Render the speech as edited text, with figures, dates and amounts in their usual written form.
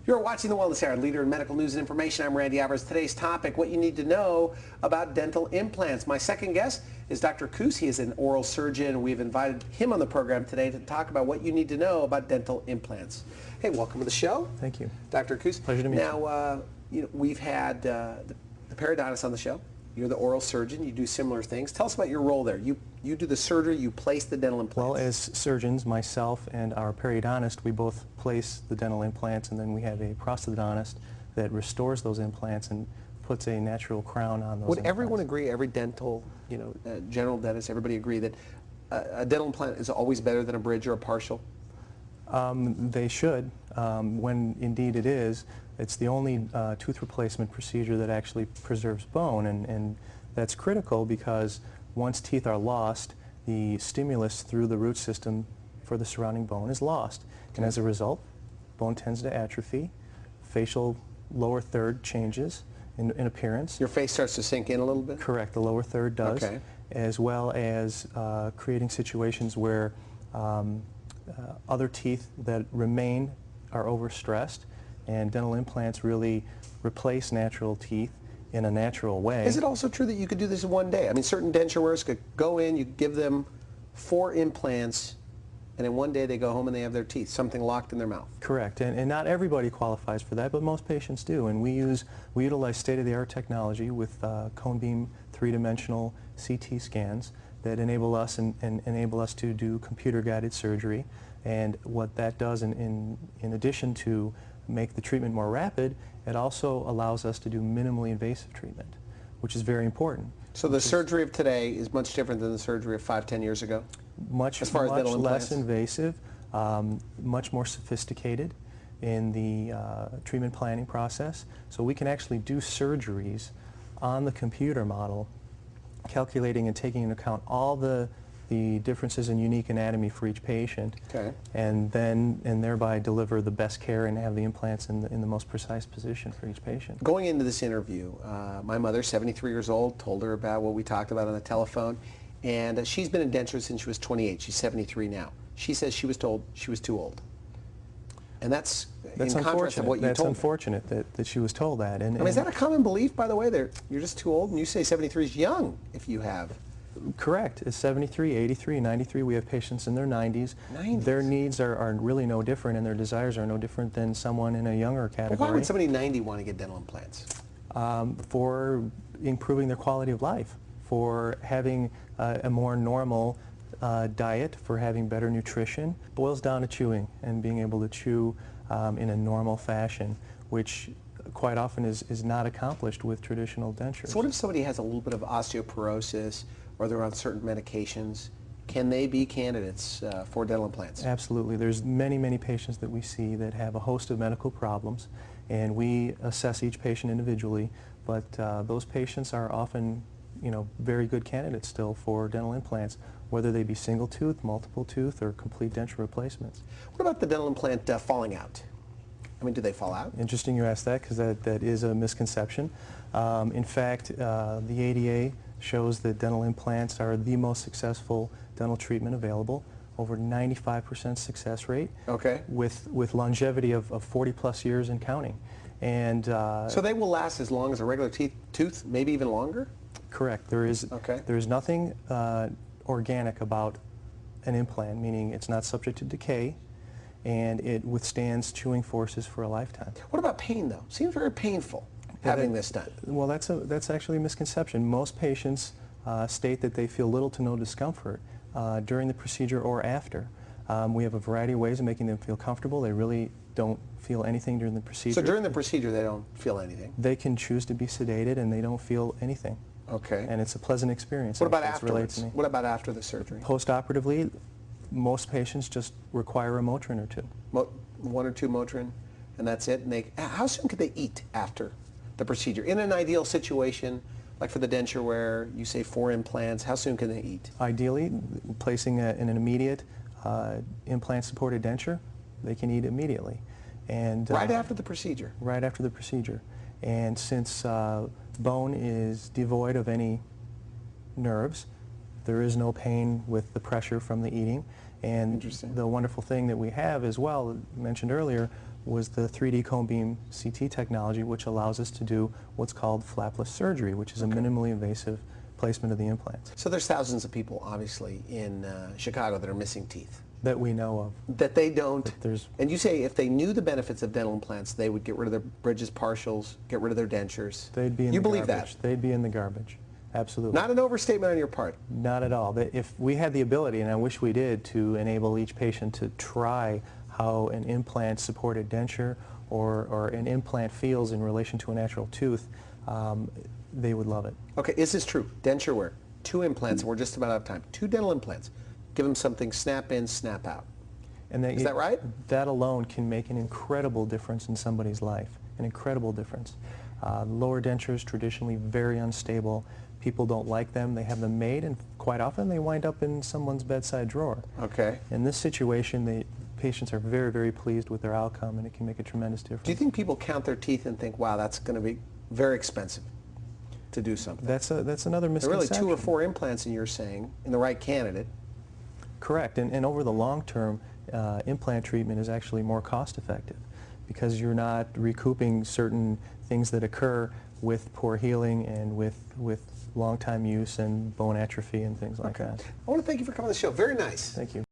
You're watching The Wellness Hour, leader in medical news and information. I'm Randy Alvarez. Today's topic, what you need to know about dental implants. My second guest is Dr. Koos. He is an oral surgeon. We've invited him on the program today to talk about what you need to know about dental implants. Hey, welcome to the show. Thank you. Dr. Koos. Pleasure to meet you. Now, we've had the periodontist on the show. You're the oral surgeon. You do similar things. Tell us about your role there. You do the surgery. You place the dental implants. Well, as surgeons, myself and our periodontist, we both place the dental implants, and then we have a prosthodontist that restores those implants and puts a natural crown on those Would implants. everyone agree, every dental, general dentist, everybody agree that a dental implant is always better than a bridge or a partial? They should. When indeed it is, it's the only tooth replacement procedure that actually preserves bone, and that's critical because once teeth are lost, the stimulus through the root system for the surrounding bone is lost. Okay. And as a result, bone tends to atrophy, facial lower third changes in appearance. Your face starts to sink in a little bit? Correct, the lower third does, okay. As well as creating situations where other teeth that remain are overstressed, and dental implants really replace natural teeth in a natural way. Is it also true that you could do this in one day? I mean, certain denture wearers could go in, you give them 4 implants, and in one day they go home and they have their teeth, something locked in their mouth. Correct, and not everybody qualifies for that, but most patients do, and we utilize state-of-the-art technology with cone beam 3-dimensional CT scans that enable us to do computer-guided surgery. And what that does, in addition to make the treatment more rapid, it also allows us to do minimally invasive treatment, which is very important. So the surgery of today is much different than the surgery of 5-10 years ago? Much less invasive, much more sophisticated in the treatment planning process. So we can actually do surgeries on the computer model, calculating and taking into account all the differences in unique anatomy for each patient, okay. and thereby deliver the best care and have the implants in the most precise position for each patient. Going into this interview, my mother, 73 years old, told her about what we talked about on the telephone, and she's been in dentures since she was 28. She's 73 now. She says she was told she was too old. And that's in contrast to what you told her. That's unfortunate that she was told that. I mean, is that a common belief, by the way? You're just too old, and you say 73 is young if you have. Correct. It's 73, 83, 93. We have patients in their 90s. Their needs are really no different, and their desires are no different than someone in a younger category. Well, why would somebody 90 want to get dental implants? For improving their quality of life, for having a more normal diet, for having better nutrition. It boils down to chewing and being able to chew in a normal fashion, which quite often is not accomplished with traditional dentures. So what if somebody has a little bit of osteoporosis, or they're on certain medications? Can they be candidates for dental implants? Absolutely. There's many patients that we see that have a host of medical problems, and we assess each patient individually, but those patients are often very good candidates still for dental implants, whether they be single tooth, multiple tooth, or complete denture replacements. What about the dental implant falling out? I mean, do they fall out? Interesting you ask that, because that is a misconception. In fact, the ADA shows that dental implants are the most successful dental treatment available, over 95% success rate, okay. with longevity of 40+ years and counting. And so they will last as long as a regular tooth, maybe even longer? Correct. There is nothing organic about an implant, meaning it's not subject to decay, and it withstands chewing forces for a lifetime. What about pain, though? Seems very painful having this done. Well, that's actually a misconception. Most patients state that they feel little to no discomfort during the procedure or after. We have a variety of ways of making them feel comfortable. They really don't feel anything during the procedure. So during the procedure they don't feel anything? They can choose to be sedated and they don't feel anything. Okay. And it's a pleasant experience. What about afterwards? What about after the surgery? Post-operatively, most patients just require a Motrin or 2. 1 or 2 Motrin, and that's it? And how soon could they eat after the procedure? In an ideal situation, like for the denture where you say 4 implants, how soon can they eat? Ideally, placing in an immediate implant-supported denture, they can eat immediately. And right after the procedure? Right after the procedure. And since bone is devoid of any nerves, there is no pain with the pressure from the eating. And the wonderful thing that we have as well, mentioned earlier, was the 3D cone beam CT technology, which allows us to do what's called flapless surgery, which is a minimally invasive placement of the implants. So there's thousands of people, obviously, in Chicago that are missing teeth. That we know of. That they don't. There's, and you say if they knew the benefits of dental implants, they would get rid of their bridges, partials, get rid of their dentures. They'd be in you the believe garbage. that? They'd be in the garbage. Absolutely. Not an overstatement on your part. Not at all. If we had the ability, and I wish we did, to enable each patient to try how an implant-supported denture or an implant feels in relation to a natural tooth, they would love it. Okay, is this true? Denture wear, 2 implants, and we're just about out of time. 2 dental implants. Give them something snap in, snap out. And is that right? That alone can make an incredible difference in somebody's life, an incredible difference. Lower dentures, traditionally very unstable. People don't like them. They have them made, and quite often they wind up in someone's bedside drawer. Okay. In this situation, the patients are very, very pleased with their outcome, and it can make a tremendous difference. Do you think people count their teeth and think, wow, that's going to be very expensive to do something? That's another misconception. There are really 2 or 4 implants, and you're saying, in the right candidate. Correct. And over the long term, implant treatment is actually more cost effective because you're not recouping certain things that occur with poor healing and with long time use and bone atrophy and things like that. I want to thank you for coming on the show. Very nice. Thank you.